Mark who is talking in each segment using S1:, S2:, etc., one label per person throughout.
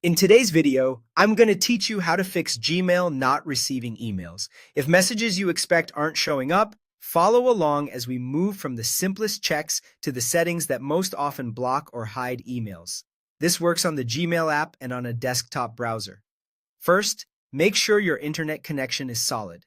S1: In today's video, I'm going to teach you how to fix Gmail not receiving emails. If messages you expect aren't showing up, follow along as we move from the simplest checks to the settings that most often block or hide emails. This works on the Gmail app and on a desktop browser. First, make sure your internet connection is solid.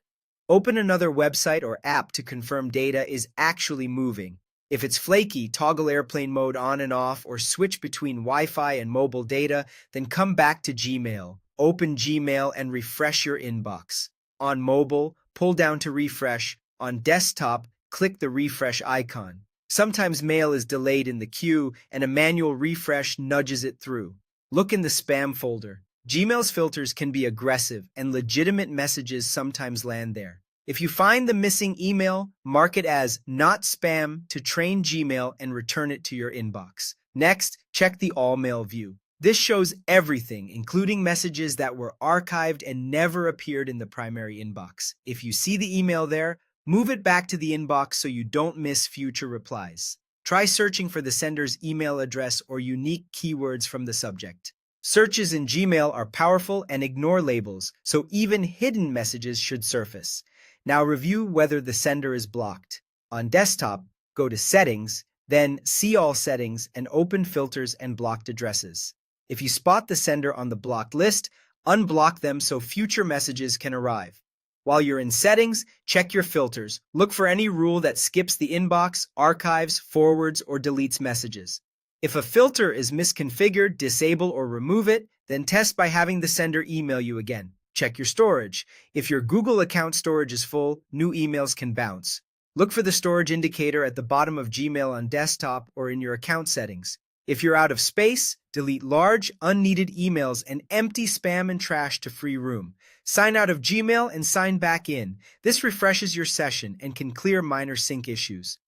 S1: Open another website or app to confirm data is actually moving. If it's flaky, toggle airplane mode on and off or switch between Wi-Fi and mobile data, then come back to Gmail. Open Gmail and refresh your inbox. On mobile, pull down to refresh. On desktop, click the refresh icon. Sometimes mail is delayed in the queue and a manual refresh nudges it through. Look in the spam folder. Gmail's filters can be aggressive and legitimate messages sometimes land there. If you find the missing email, mark it as not spam to train Gmail and return it to your inbox. Next, check the all mail view. This shows everything, including messages that were archived and never appeared in the primary inbox. If you see the email there, move it back to the inbox so you don't miss future replies. Try searching for the sender's email address or unique keywords from the subject. Searches in Gmail are powerful and ignore labels, so even hidden messages should surface. Now review whether the sender is blocked. On desktop, go to Settings, then See All Settings and open Filters and Blocked Addresses. If you spot the sender on the blocked list, unblock them so future messages can arrive. While you're in Settings, check your filters. Look for any rule that skips the inbox, archives, forwards, or deletes messages. If a filter is misconfigured, disable or remove it, then test by having the sender email you again. Check your storage. If your Google account storage is full, new emails can bounce. Look for the storage indicator at the bottom of Gmail on desktop or in your account settings. If you're out of space, delete large, unneeded emails and empty spam and trash to free room. Sign out of Gmail and sign back in. This refreshes your session and can clear minor sync issues.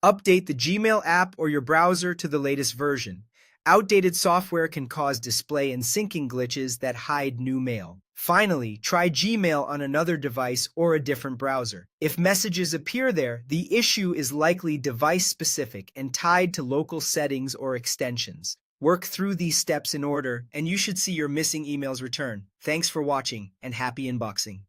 S1: Update the Gmail app or your browser to the latest version. Outdated software can cause display and syncing glitches that hide new mail. Finally, try Gmail on another device or a different browser. If messages appear there, the issue is likely device-specific and tied to local settings or extensions. Work through these steps in order, and you should see your missing emails return. Thanks for watching, and happy inboxing.